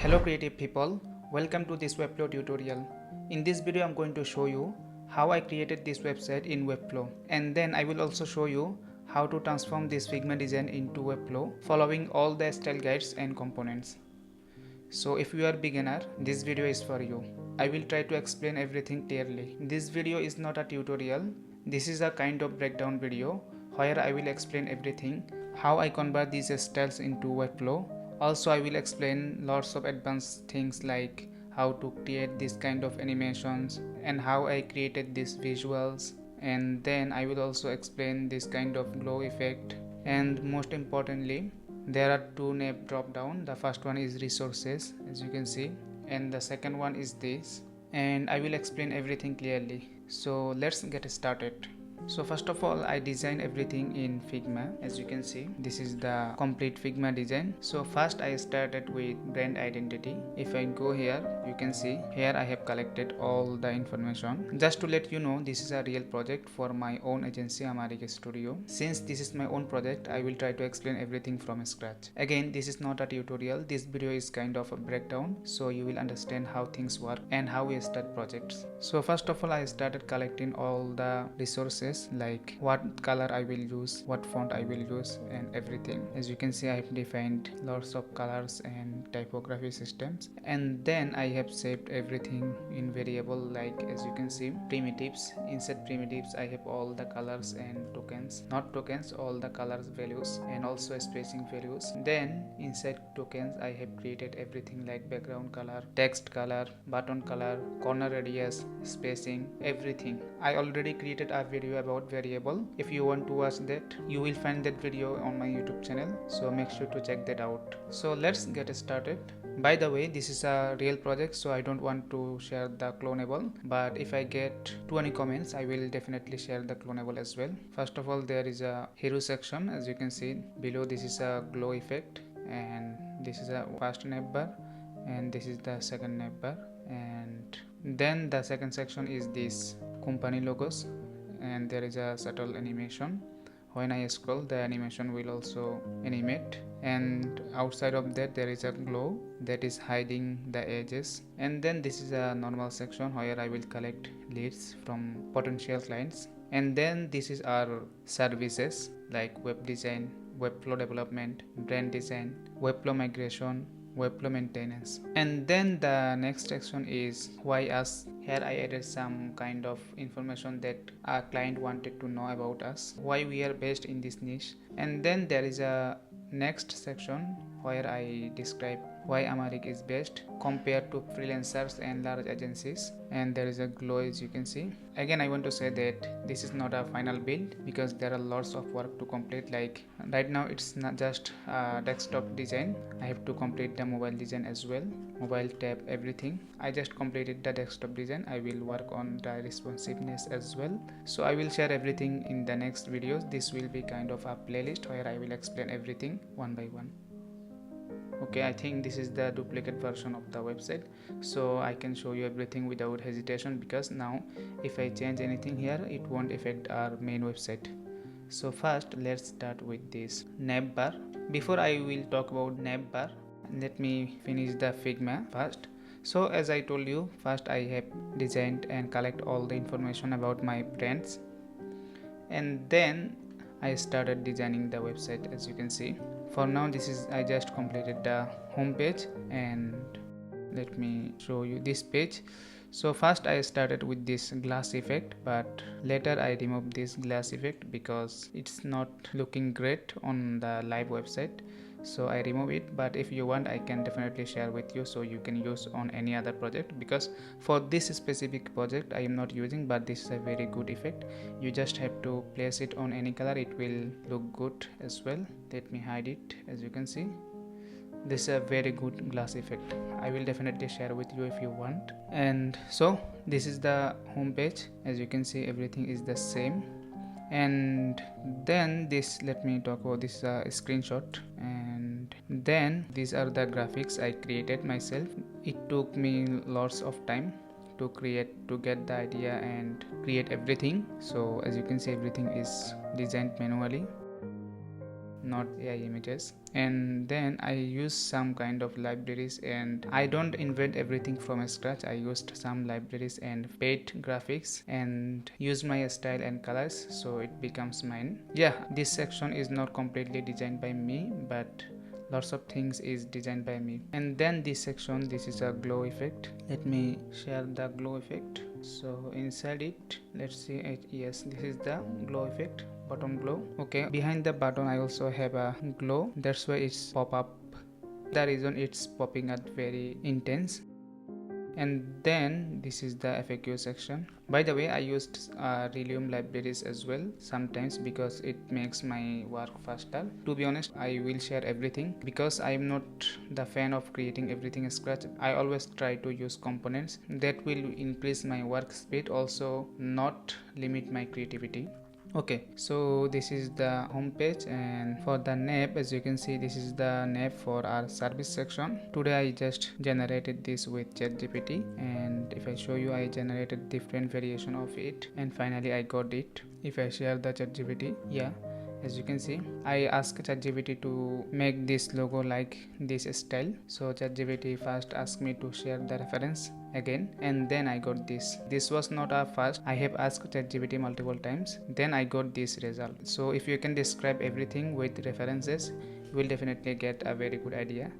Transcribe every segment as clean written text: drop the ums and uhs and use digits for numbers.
Hello creative people, welcome to this Webflow tutorial. In this video I'm going to show you how I created this website in Webflow, and then I will also show you how to transform this Figma design into Webflow following all the style guides and components. So if you are beginner, this video is for you. I will try to explain everything clearly. This video is not a tutorial, this is a kind of breakdown video where I will explain everything, how I convert these styles into Webflow. Also I will explain lots of advanced things like how to create this kind of animations and how I created these visuals, and then I will also explain this kind of glow effect, and most importantly there are two nav drop down. The first one is resources, as you can see, and the second one is this, and I will explain everything clearly. So let's get started. So first of all, I designed everything in Figma. As you can see, this is the complete Figma design. So first I started with brand identity. If I go here, you can see here I have collected all the information. Just to let you know, this is a real project for my own agency, Amariq Studio. Since this is my own project, I will try to explain everything from scratch. Again, this is not a tutorial. This video is kind of a breakdown, so you will understand how things work and how we start projects. So first of all, I started collecting all the resources like what color I will use, what font I will use, and everything. As you can see, I have defined lots of colors and typography systems, and then I have saved everything in variable, like as you can see primitives. Inside primitives I have all the colors and tokens, not tokens, all the colors values, and also spacing values. Then inside tokens I have created everything like background color, text color, button color, corner radius, spacing, everything. I already created a video about variable. If you want to watch that, you will find that video on my YouTube channel, so make sure to check that out. So let's get started. By the way, this is a real project, so I don't want to share the clonable, but if I get 20 comments, I will definitely share the clonable as well. First of all, there is a hero section. As you can see below, this is a glow effect, and this is a first navbar, and this is the second navbar, and then the second section is this company logos, and there is a subtle animation. When I scroll, the animation will also animate, and outside of that there is a glow that is hiding the edges. And then this is a normal section where I will collect leads from potential clients, and then this is our services like web design, Webflow development, brand design, Webflow migration, Webflow maintenance. And then the next section is why us. Here I added some kind of information that our client wanted to know about us, why we are based in this niche. And then there is a next section where I describe why Amariq is best compared to freelancers and large agencies, and there is a glow, as you can see. Again, I want to say that this is not a final build because there are lots of work to complete. Like right now it's not just a desktop design, I have to complete the mobile design as well, mobile tab, everything. I just completed the desktop design. I will work on the responsiveness as well, so I will share everything in the next videos. This will be kind of a playlist where I will explain everything one by one. Okay, I think this is the duplicate version of the website, so I can show you everything without hesitation, because now if I change anything here, it won't affect our main website. So first let's start with this navbar. Before I will talk about navbar, let me finish the Figma first. So as I told you, first I have designed and collect all the information about my brands, and then I started designing the website. As you can see, for now this is, I just completed the home page, and let me show you this page. So first I started with this glass effect, but later I removed this glass effect because it's not looking great on the live website, so I remove it. But if you want, I can definitely share with you, so you can use on any other project, because for this specific project I am not using, but this is a very good effect. You just have to place it on any color, it will look good as well. Let me hide it. As you can see, this is a very good glass effect. I will definitely share with you if you want. And so this is the home page. As you can see, everything is the same. And then this, let me talk about this screenshot, and then these are the graphics I created myself. It took me lots of time to create, to get the idea and create everything. So as you can see, everything is designed manually. not AI images. And then I use some kind of libraries, and I don't invent everything from scratch. I used some libraries and paid graphics and use my style and colors, so it becomes mine. Yeah, this section is not completely designed by me, but lots of things is designed by me. And then this section, this is a glow effect. Let me share the glow effect. So inside it, let's see it. Yes, this is the glow effect, button glow. Okay, behind the button I also have a glow, that's why it's pop up. The reason it's popping out very intense. And then this is the FAQ section. By the way, I used Relium libraries as well sometimes because it makes my work faster. To be honest, I will share everything because I am not the fan of creating everything scratch. I always try to use components that will increase my work speed, also not limit my creativity. Okay, so this is the home page, and for the nav, as you can see, this is the nav for our service section. Today I just generated this with ChatGPT, and if I show you, I generated different variation of it, and finally I got it. If I share the ChatGPT, yeah, as you can see, I asked ChatGPT to make this logo like this style. So ChatGPT first asked me to share the reference again, and then I got this was not a first. I have asked ChatGPT multiple times, then I got this result. So if you can describe everything with references, you will definitely get a very good idea.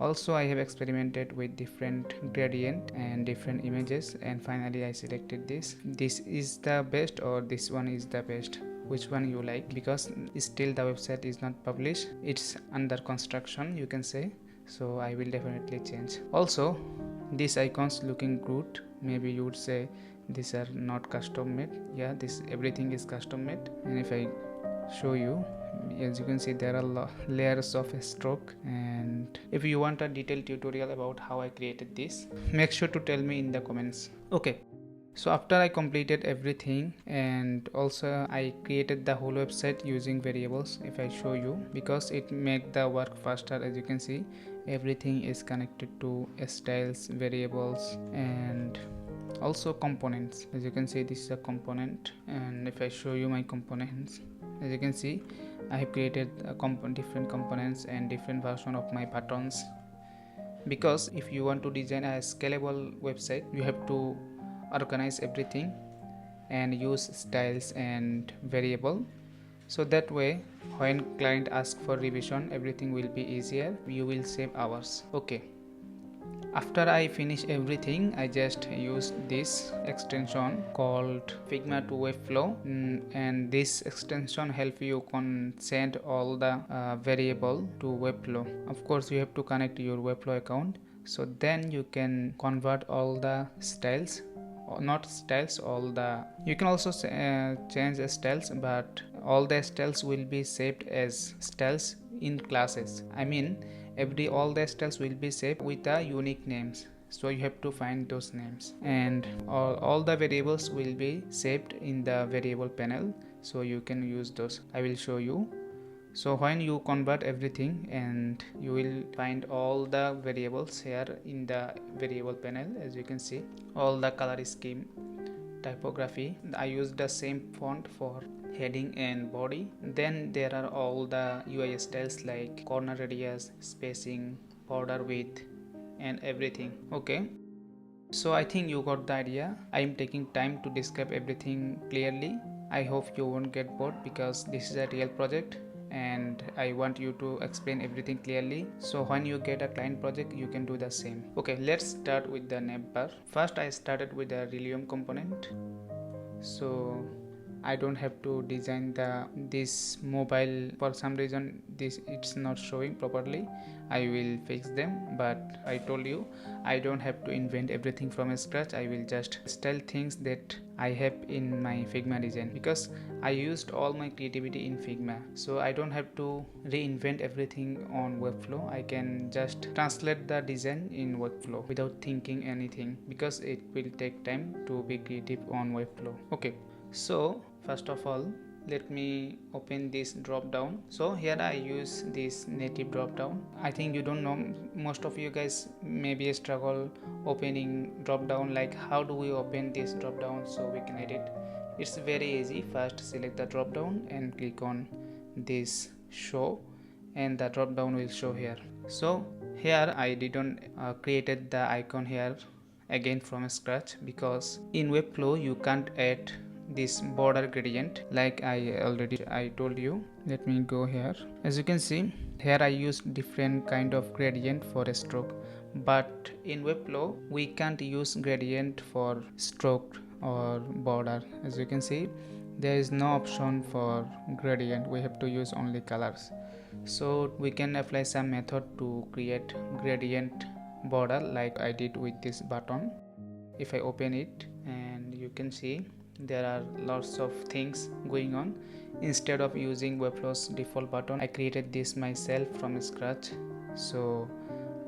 Also, I have experimented with different gradient and different images, and finally I selected this is the best, or this one is the best. Which one you like? Because still the website is not published, it's under construction, you can say. So I will definitely change. Also, these icons looking good. Maybe you would say these are not custom made. Yeah, this everything is custom made. And if I show you, as you can see, there are layers of stroke. And if you want a detailed tutorial about how I created this, make sure to tell me in the comments. Okay, so after I completed everything, and also I created the whole website using variables. If I show you, because it make the work faster, as you can see, everything is connected to styles, variables, and also components. As you can see, this is a component, and if I show you my components, as you can see, I have created different components and different version of my buttons. Because if you want to design a scalable website, you have to organize everything and use styles and variable, so that way when client asks for revision, everything will be easier, you will save hours. Okay, after I finish everything, I just used this extension called Figma to Webflow, and this extension help you send all the variable to Webflow. Of course, you have to connect your Webflow account, so then you can convert all the styles, not styles, all the, you can also change the styles, but all the styles will be saved as styles in classes. I mean, all the styles will be saved with the unique names, so you have to find those names, and all the variables will be saved in the variable panel, so you can use those. I will show you. So when you convert everything, and you will find all the variables here in the variable panel. As you can see, all the color scheme, typography, I used the same font for heading and body. Then there are all the UI styles like corner radius, spacing, border width, and everything. Okay, so I think you got the idea. I am taking time to describe everything clearly. I hope you won't get bored, because this is a real project and I want you to explain everything clearly, so when you get a client project, you can do the same. Okay, let's start with the navbar. First, I started with the Relium component. So I don't have to design this mobile. For some reason it's not showing properly. I will fix them, but I told you I don't have to invent everything from scratch. I will just tell things that I have in my Figma design, because I used all my creativity in Figma, so I don't have to reinvent everything on Webflow. I can just translate the design in Webflow without thinking anything, because it will take time to be creative on Webflow. Okay, so first of all, let me open this drop down. So here I use this native drop down. I think you don't know, most of you guys maybe struggle opening drop down, like how do we open this drop down so we can edit. It's very easy. First select the drop down and click on this show, and the drop down will show here. So here I didn't created the icon here again from scratch, because in Webflow you can't add this border gradient like I told you. Let me go here. As you can see, here I used different kind of gradient for a stroke, but in Webflow we can't use gradient for stroke or border. As you can see, there is no option for gradient, we have to use only colors. So we can apply some method to create gradient border like I did with this button. If I open it, and you can see there are lots of things going on. Instead of using Webflow's default button, I created this myself from scratch, so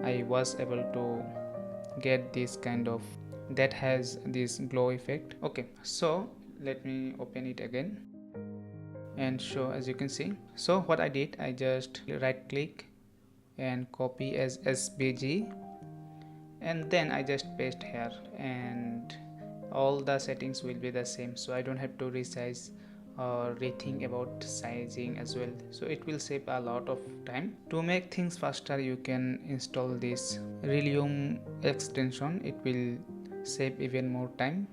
I was able to get this kind of that has this glow effect. Okay, so let me open it again and show. As you can see, so what I did, I just right click and copy as SVG, and then I just paste here, and all the settings will be the same, so I don't have to resize or rethink about sizing as well, so it will save a lot of time. To make things faster, you can install this Relium extension. It will save even more time,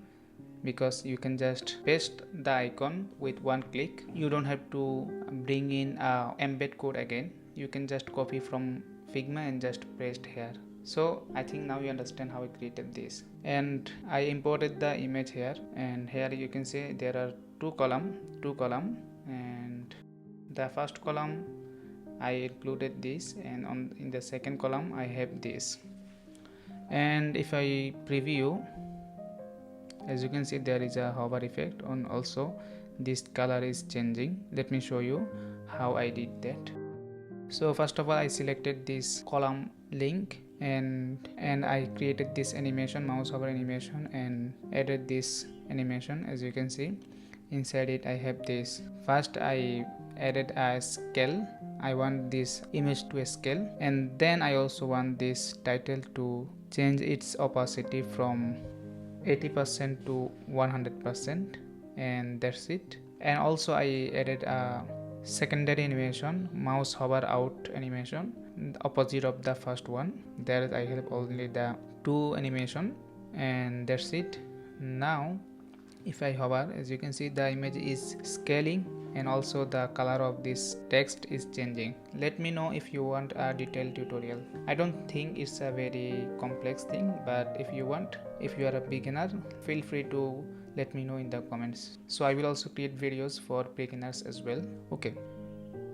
because you can just paste the icon with one click. You don't have to bring in a embed code again. You can just copy from Figma and just paste here. So I think now you understand how I created this, and I imported the image here, and here you can see there are two column, and the first column I included this, and in the second column I have this. And if I preview, as you can see, there is a hover effect, and also this color is changing. Let me show you how I did that. So first of all, I selected this column link, and I created this animation, mouse hover animation, and added this animation. As you can see, inside it I have this. First I added a scale. I want this image to scale, and then I also want this title to change its opacity from 80% to 100%, and that's it. And also I added a secondary animation, mouse hover out animation, opposite of the first one. There I have only the two animation, and that's it. Now if I hover, as you can see, the image is scaling, and also the color of this text is changing. Let me know if you want a detailed tutorial. I don't think it's a very complex thing, but if you want, if you are a beginner, feel free to let me know in the comments. So I will also create videos for beginners as well. Okay,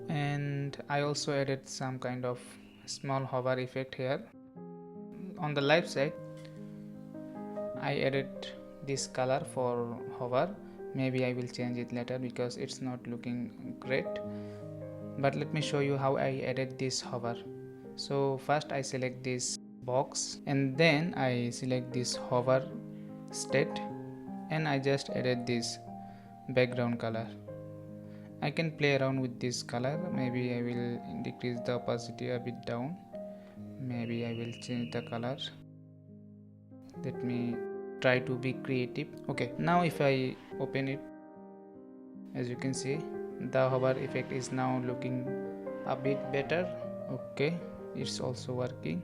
and I also added some kind of small hover effect here. On the left side I added this color for hover. Maybe I will change it later because it's not looking great, but let me show you how I added this hover. So first I select this box, and then I select this hover state, and I just added this background color. I can play around with this color. Maybe I will decrease the opacity a bit down. Maybe I will change the color. Let me try to be creative. Okay, now if I open it, as you can see, the hover effect is now looking a bit better. Okay, it's also working,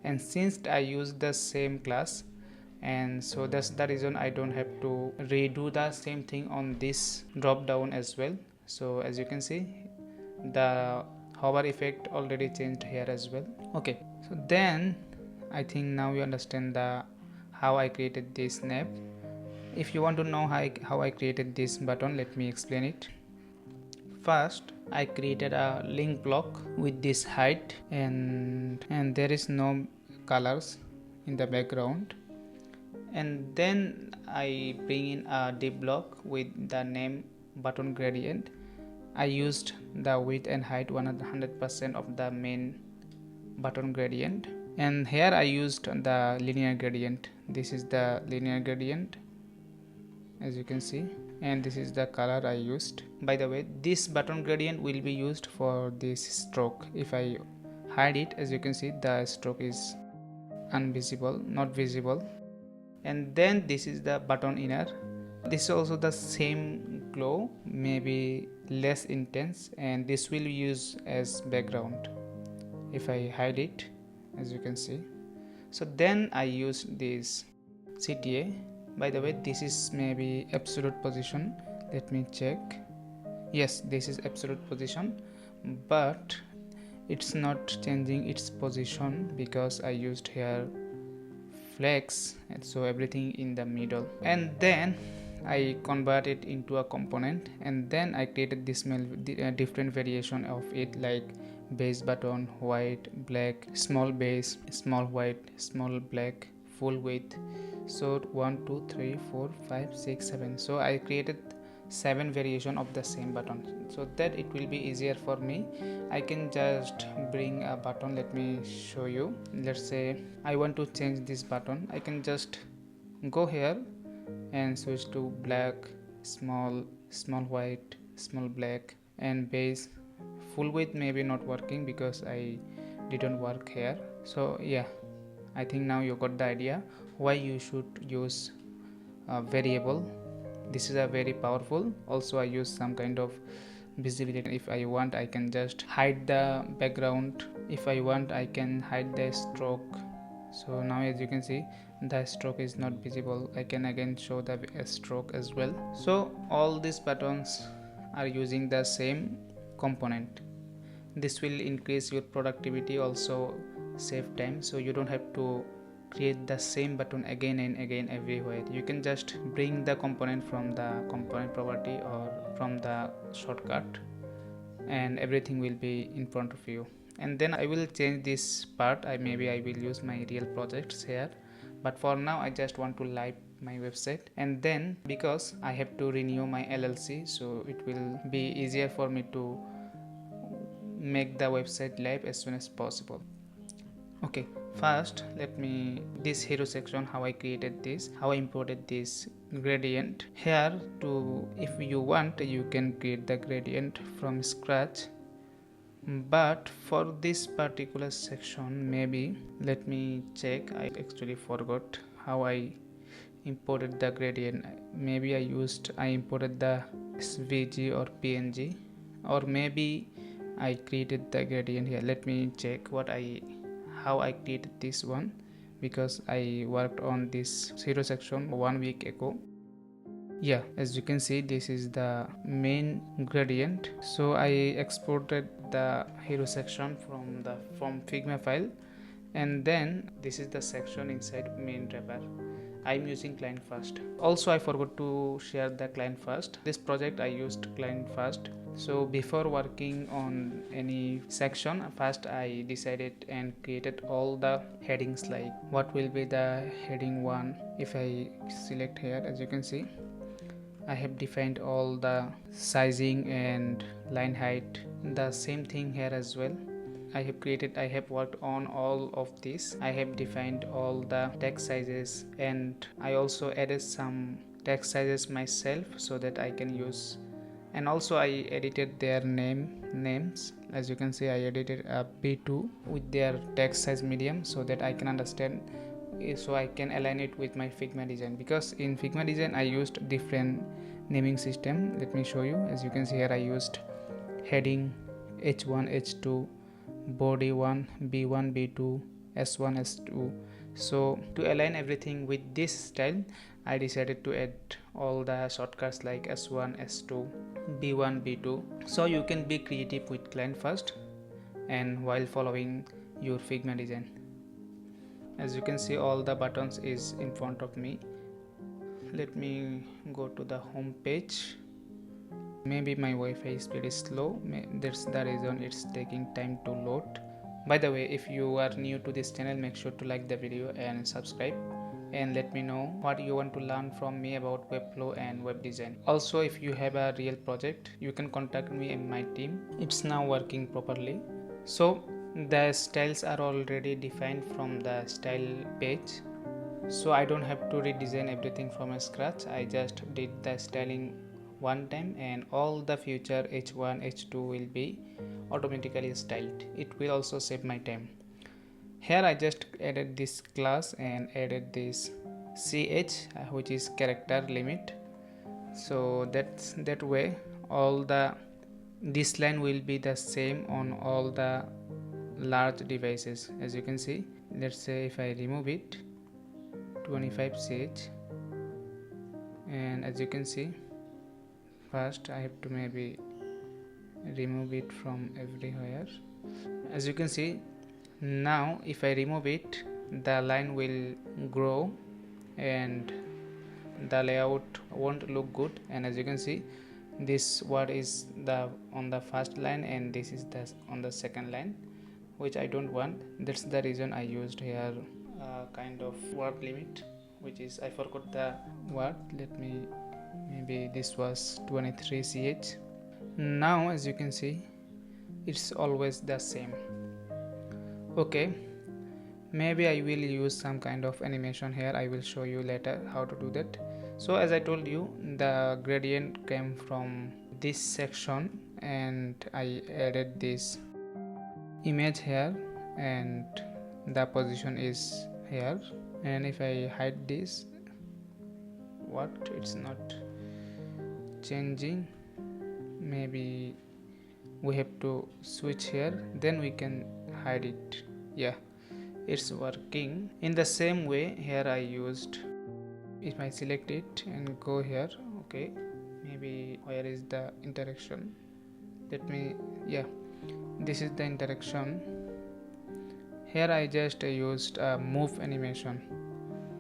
and since I use the same class, and so that's the reason I don't have to redo the same thing on this drop down as well. So as you can see, the hover effect already changed here as well. Okay, so then I think now you understand how I created this snap. If you want to know how I created this button, let me explain it. First I created a link block with this height, and there is no colors in the background, and then I bring in a div block with the name button gradient. I used the width and height 100% of the main button gradient, and here I used the linear gradient. This is the linear gradient, as you can see, and this is the color I used. By the way, this button gradient will be used for this stroke. If I hide it, as you can see, the stroke is invisible, not visible. And then this is the button inner, This is also the same glow, maybe less intense, and this will use as background if I hide it, as you can see. So then I use this CTA. By the way, this is maybe absolute position. Let me check. Yes, this is absolute position, but it's not changing its position because I used here flex, and so everything in the middle. And then I convert it into a component, and then I created this different variation of it, like base button, white, black, small base, small white, small black, full width. So 1 2 3 4 5 6 7, so I created 7 variation of the same button, so that it will be easier for me. I can just bring a button. Let me show you. Let's say I want to change this button. I can just go here and switch to black, small, small white, small black, and base. Full width maybe not working because I didn't work here. So yeah, I think now you got the idea why you should use a variable. This is a very powerful. Also I use some kind of visibility. If I want, I can just hide the background. If I want, I can hide the stroke. So now as you can see, the stroke is not visible. I can again show the stroke as well. So all these buttons are using the same component. This will increase your productivity, also save time, so you don't have to create the same button again and again everywhere. You can just bring the component from the component property or from the shortcut, and everything will be in front of you. And then I will change this part. Maybe I will use my real projects here, but for now I just want to live my website. And then because I have to renew my LLC, so it will be easier for me to make the website live as soon as possible. Okay, first let me this hero section, how I created this, how I imported this gradient here. To if you want, you can create the gradient from scratch, but for this particular section, maybe let me check. I actually forgot how I imported the gradient. Maybe I imported the SVG or PNG, or maybe I created the gradient here. Let me check how I created this one, because I worked on this zero section 1 week ago. Yeah, as you can see, this is the main gradient. So I exported the hero section from Figma file, and then this is the section inside main wrapper. I'm using client first. Also I forgot to share the client first. This project I used client first. So before working on any section, first I decided and created all the headings, like what will be the heading 1. If I select here, as you can see, I have defined all the sizing and line height. The same thing here as well. I have worked on all of this. I have defined all the text sizes, and I also added some text sizes myself so that I can use. And also I edited their names. As you can see, I edited a B2 with their text size medium so that I can understand, so I can align it with my Figma design, because in Figma design I used different naming system. Let me show you. As you can see here, I used heading H1 H2, body 1, B1 B2, S1 S2. So to align everything with this style, I decided to add all the shortcuts like S1 S2, B1 B2. So you can be creative with client first and while following your Figma design. As you can see, all the buttons is in front of me. Let me go to the home page. Maybe my Wi-Fi speed is slow. That's the reason it's taking time to load. By the way, if you are new to this channel, make sure to like the video and subscribe, and let me know what you want to learn from me about Webflow and web design. Also, if you have a real project, you can contact me and my team. It's now working properly. So the styles are already defined from the style page, so I don't have to redesign everything from scratch. I just did the styling one time, and all the future H1 H2 will be automatically styled. It will also save my time. Here I just added this class and added this ch, which is character limit. So that's that way all the this line will be the same on all the large devices. As you can see, let's say if I remove it, 25 ch, and as you can see, first I have to maybe remove it from everywhere. As you can see, now if I remove it, the line will grow and the layout won't look good. And as you can see, this word is the on the first line and this is the on the second line, which I don't want. That's the reason I used here kind of word limit, which is, I forgot the word. Let me, maybe this was 23 ch. Now as you can see, it's always the same. Okay, maybe I will use some kind of animation here. I will show you later how to do that. So as I told you, the gradient came from this section and I added this image here and the position is here. And if I hide this, what, it's not changing. Maybe we have to switch here, then we can hide it. Yeah, it's working. In the same way here I used, if I select it and go here, okay, maybe where is the interaction, let me, yeah, this is the interaction. Here I just used a move animation,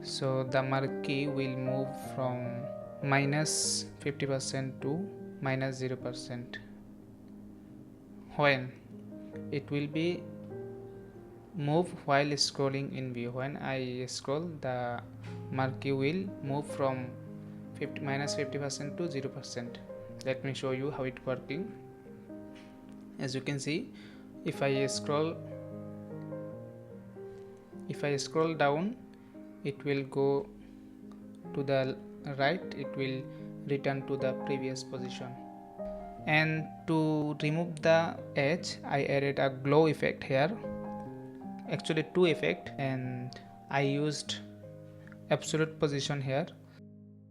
so the marquee will move from minus 50% to minus 0%. When it will be move while scrolling in view, when I scroll, the marquee will move from minus 50% to 0%. Let me show you how it working. As you can see, if I scroll down, it will go to the right, it will return to the previous position. And to remove the edge, I added a glow effect here, actually two effects, and I used absolute position here.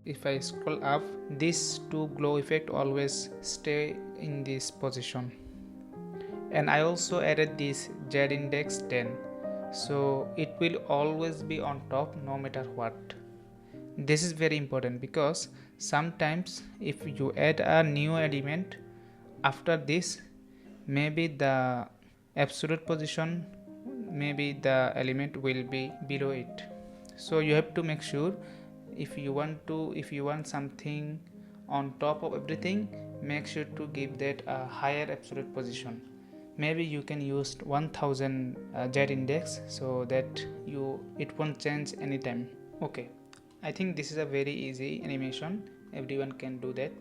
If I scroll up, these two glow effect always stay in this position. And I also added this Z index 10, so it will always be on top no matter what. This is very important because sometimes if you add a new element after this, maybe the absolute position, maybe the element will be below it. So you have to make sure, if you want something on top of everything, make sure to give that a higher absolute position. Maybe you can use 1000 Z index, so that it won't change anytime. Okay, I think this is a very easy animation, everyone can do that.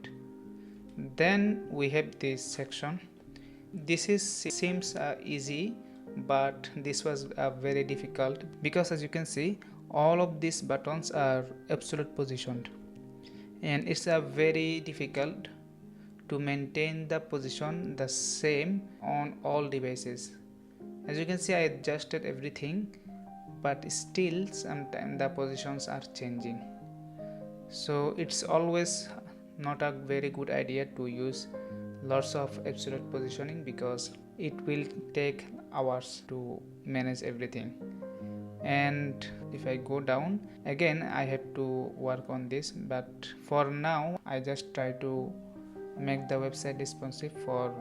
Then we have this section. Seems easy, but this was very difficult, because as you can see, all of these buttons are absolute positioned, and it's very difficult to maintain the position the same on all devices. As you can see, I adjusted everything, but still sometimes the positions are changing. So it's always not a very good idea to use lots of absolute positioning, because it will take hours to manage everything. And if I go down again, I have to work on this, but for now I just try to make the website responsive for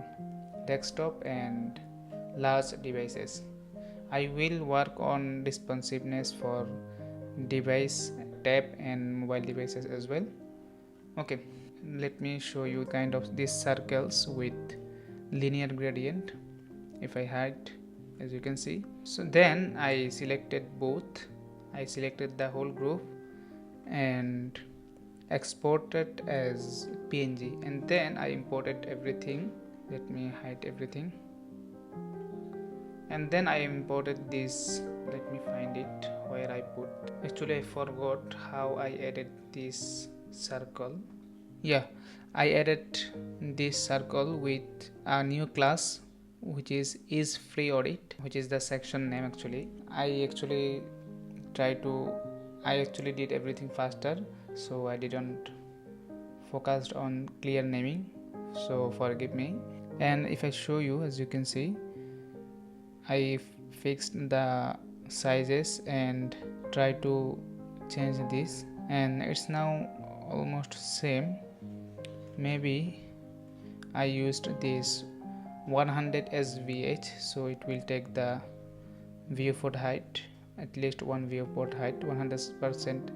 desktop and large devices. I will work on responsiveness for device, tab and mobile devices as well. Okay, let me show you kind of these circles with linear gradient. If I hide, as you can see, so then I selected both, I selected the whole group and exported as PNG, and then I imported everything. Let me hide everything, and then I imported this. Let me find it where I put, actually I forgot how I added this circle. Yeah, I added this circle with a new class, which is free audit, which is the section name. I actually did everything faster, so I didn't focused on clear naming, so forgive me. And if I show you, as you can see, I fixed the sizes and try to change this, and it's now almost same. Maybe I used this 100 SVH, so it will take the viewport height, at least one viewport height, 100%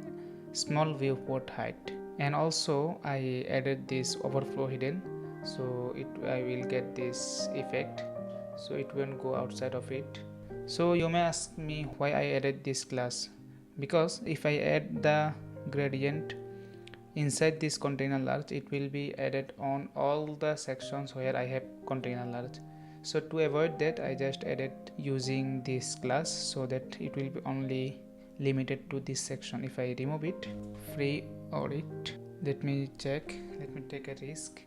small viewport height. And also I added this overflow hidden, so I will get this effect, so it won't go outside of it. So you may ask me why I added this class, because if I add the gradient inside this container large, it will be added on all the sections where I have container large. So to avoid that, I just added using this class, so that it will be only limited to this section. If I remove it, free audit, let me check, let me take a risk.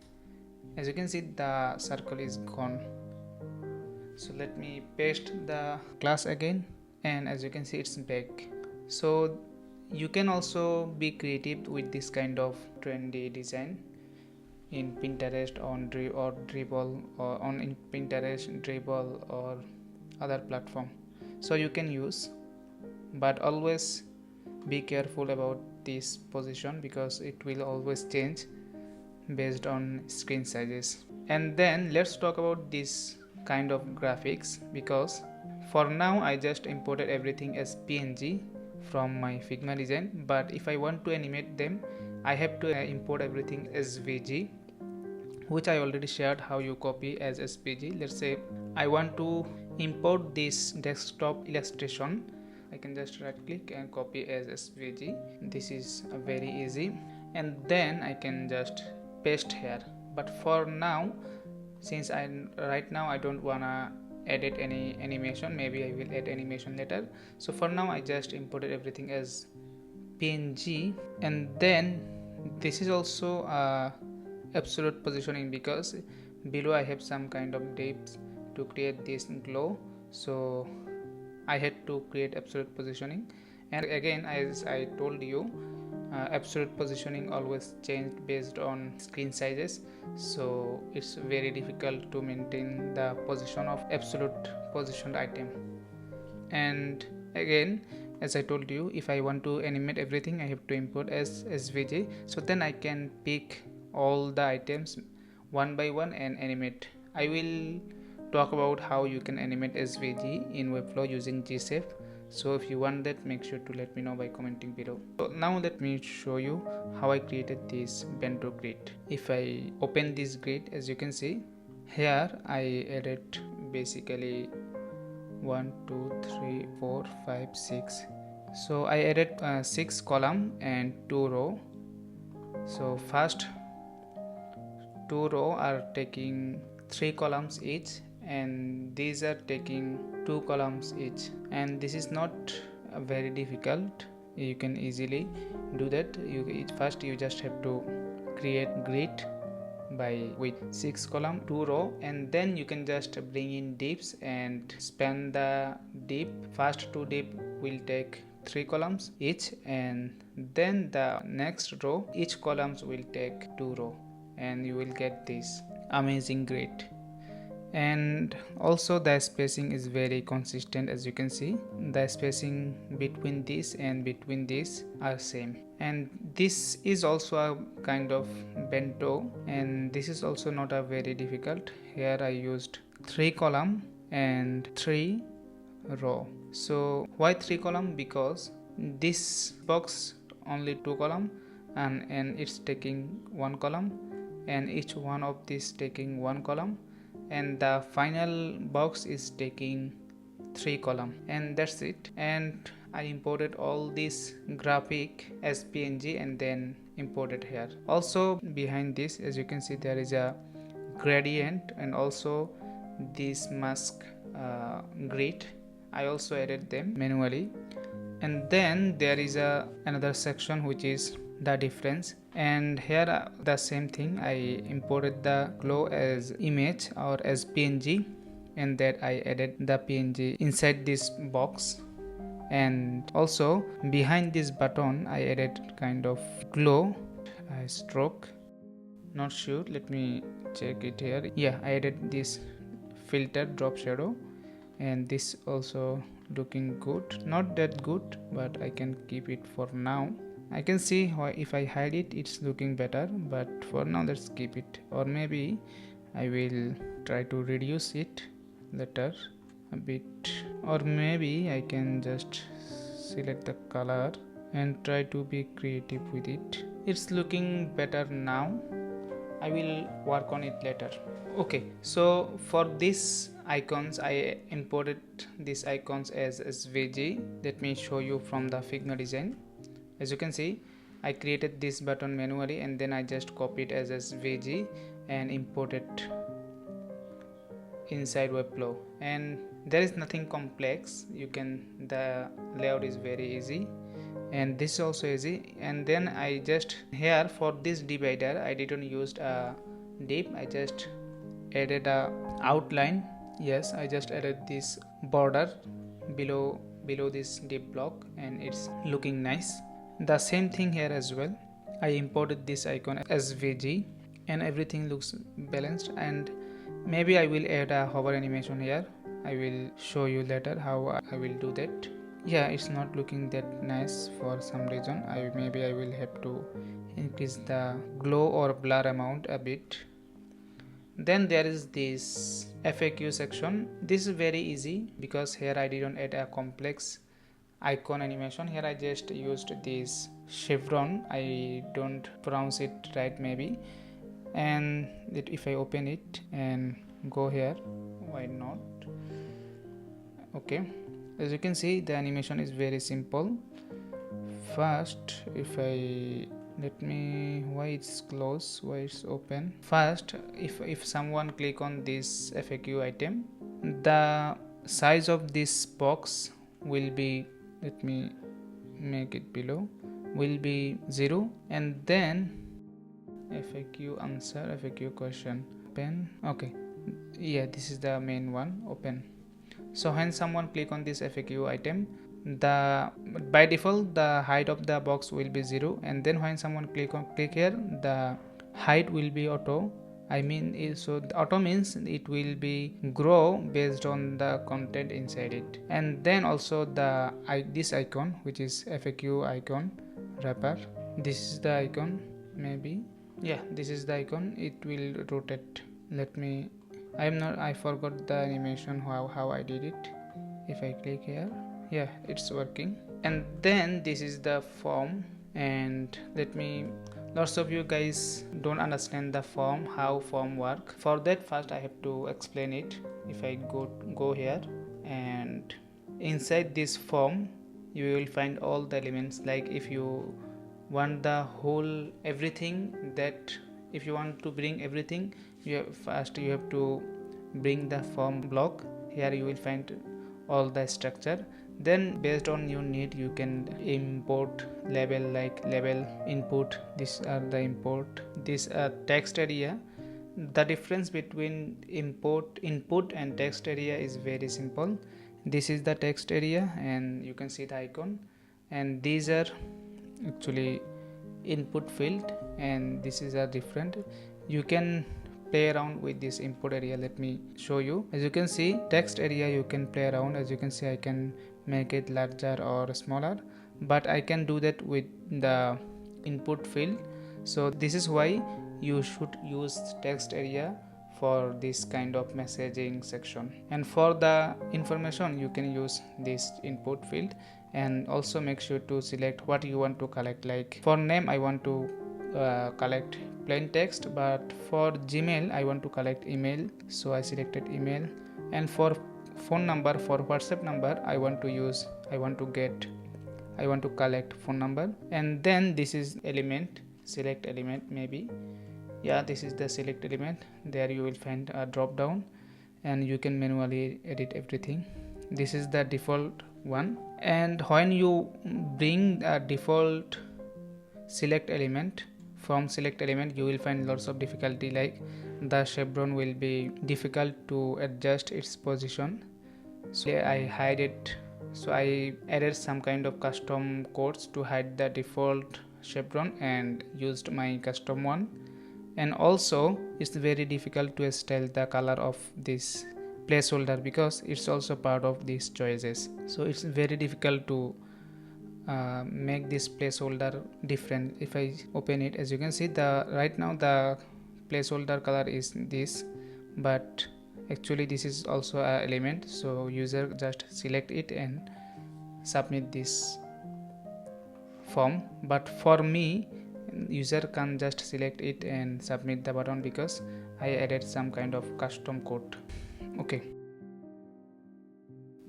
As you can see, the circle is gone. So let me paste the class again, and as you can see, it's back. So you can also be creative with this kind of trendy design in Pinterest or Dribble, or in Pinterest, Dribble, or other platform. So you can use, but always be careful about this position, because it will always change based on screen sizes. And then let's talk about this kind of graphics, because for now I just imported everything as PNG from my Figma design, but if I want to animate them, I have to import everything as SVG, which I already shared how you copy as SVG. Let's say I want to import this desktop illustration, I can just right click and copy as SVG. This is very easy, and then I can just paste here. But for now, since right now I don't wanna edit any animation, maybe I will add animation later. So for now I just imported everything as PNG. And then this is also absolute positioning, because below I have some kind of depth to create this glow, so I had to create absolute positioning. And again, as I told you, absolute positioning always changed based on screen sizes, so it's very difficult to maintain the position of absolute positioned item. And again, as I told you, if I want to animate everything, I have to import as SVG, so then I can pick all the items one by one and animate. I will talk about how you can animate SVG in Webflow using GShape. So if you want that, make sure to let me know by commenting below. So now let me show you how I created this bento grid. If I open this grid, as you can see, here I added basically 1 2 3 4 5 6. So I added 6 column and 2 row. So first 2 row are taking 3 columns each, and these are taking 2 columns each, and this is not very difficult. You can easily do that. First you just have to create grid with 6 column 2 row, and then you can just bring in dips and span the dip. First 2 dip will take 3 columns each, and then the next row each columns will take 2 row, and you will get this amazing grid. And also the spacing is very consistent. As you can see, the spacing between this and between this are same, and this is also a kind of bento, and this is also not a very difficult. Here I used 3 column and 3 row. So why 3 column? Because this box only 2 column, and it's taking 1 column, and each one of this taking 1 column, and the final box is taking 3 column, and that's it. And I imported all this graphic as PNG and then imported here. Also behind this, as you can see, there is a gradient and also this mask grid. I also added them manually. And then there is another section which is the difference, and here the same thing. I imported the glow as image or as PNG, and that I added the PNG inside this box. And also behind this button I added kind of glow stroke, not sure, let me check it here. Yeah, I added this filter drop shadow, and this also looking good, not that good, but I can keep it for now. I can see why if I hide it, it's looking better, but for now let's keep it. Or maybe I will try to reduce it later a bit, or maybe I can just select the color and try to be creative with it. It's looking better now. I will work on it later. Okay, so for this icons, I imported these icons as SVG. Let me show you from the Figma design. As you can see, I created this button manually and then I just copied as SVG and imported inside Webflow, and there is nothing complex. The layout is very easy, and this is also easy. And then I just here for this divider, I didn't use a div, I just added a outline. Yes, I just added this border below this div block, and it's looking nice. The same thing here as well. I imported this icon as SVG and everything looks balanced, and maybe I will add a hover animation here. I will show you later how I will do that. Yeah, it's not looking that nice for some reason. Maybe I will have to increase the glow or blur amount a bit. Then there is this FAQ section. This is very easy because here I didn't add a complex icon animation. Here I just used this chevron, I don't pronounce it right maybe, and if I open it and go here, why not? Okay, as you can see, the animation is very simple. First, if I why it's closed, why it's open. First, if someone click on this FAQ item, the size of this box will be, let me make it below, will be 0, and then FAQ answer, FAQ question, open. Okay, yeah, this is the main one, open. So when someone click on this FAQ item, by default the height of the box will be 0, and then when someone click here, the height will be auto. So the auto means it will be grow based on the content inside it. And then also this icon, which is FAQ icon wrapper, this is the icon, maybe, yeah, this is the icon. It will rotate. I forgot the animation, how I did it. If I click here, yeah, it's working. And then this is the form, and lots of you guys don't understand the form, how form work. For that, first I have to explain it. If I go here, and inside this form you will find all the elements. Like if you want the whole everything, that if you want to bring everything, first you have to bring the form block. Here you will find all the structure. Then based on your need, you can import label, like label input. These are the import. This text area. The difference between input and text area is very simple. This is the text area, and you can see the icon, and these are actually input field, and this is a different. You can play around with this input area. Let me show you. As you can see, text area you can play around. As you can see, I can make it larger or smaller, but I can do that with the input field. So this is why you should use text area for this kind of messaging section. And for the information, you can use this input field, and also make sure to select what you want to collect. Like for name, I want to collect plain text, but for Gmail I want to collect email, so I selected email. And for phone number, for WhatsApp number, I want to collect phone number. And then this is element, select element, maybe, yeah, this is the select element. There you will find a drop down, and you can manually edit everything. This is the default one. And when you bring a default select element from select element, you will find lots of difficulty, like the chevron will be difficult to adjust its position. So I hide it. So I added some kind of custom codes to hide the default chevron and used my custom one. And also it's very difficult to style the color of this placeholder because it's also part of these choices. So it's very difficult to make this placeholder different. If I open it, as you can see, the right now the placeholder color is this, but actually this is also an element. So user just select it and submit this form. But for me, user can just select it and submit the button because I added some kind of custom code. Okay,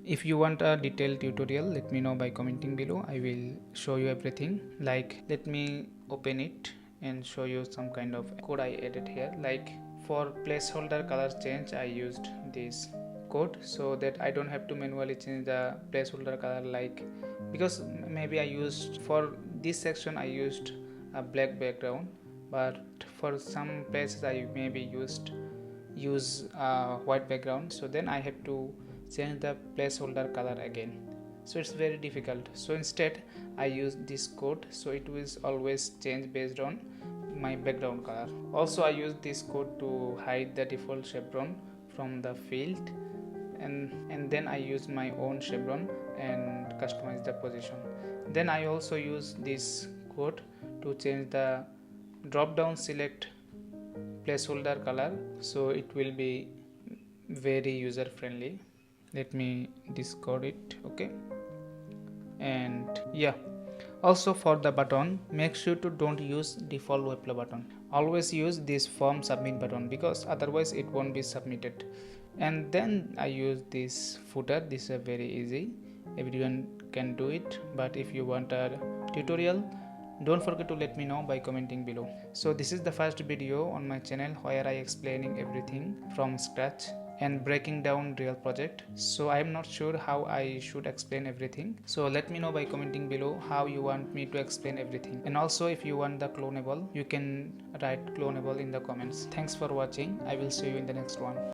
if you want a detailed tutorial, let me know by commenting below. I will show you everything. Like, let me open it and show you some kind of code I added here. Like, for placeholder color change, I used this code so that I don't have to manually change the placeholder color, like, because maybe I used for this section I used a black background, but for some places I maybe use white background, so then I have to change the placeholder color again. So it's very difficult. So instead I use this code, so it will always change based on my background color. Also I use this code to hide the default chevron from the field, and then I use my own chevron and customize the position. Then I also use this code to change the drop down select placeholder color, so it will be very user friendly. Let me discard it. Okay, and yeah, also for the button, make sure to don't use default Webflow button. Always use this form submit button because otherwise it won't be submitted. And then I use this footer. This is very easy, everyone can do it, but if you want a tutorial, don't forget to let me know by commenting below. So this is the first video on my channel where I explaining everything from scratch and breaking down real project. So I am not sure how I should explain everything, so let me know by commenting below how you want me to explain everything. And also if you want the clonable, you can write clonable in the comments. Thanks for watching. I will see you in the next one.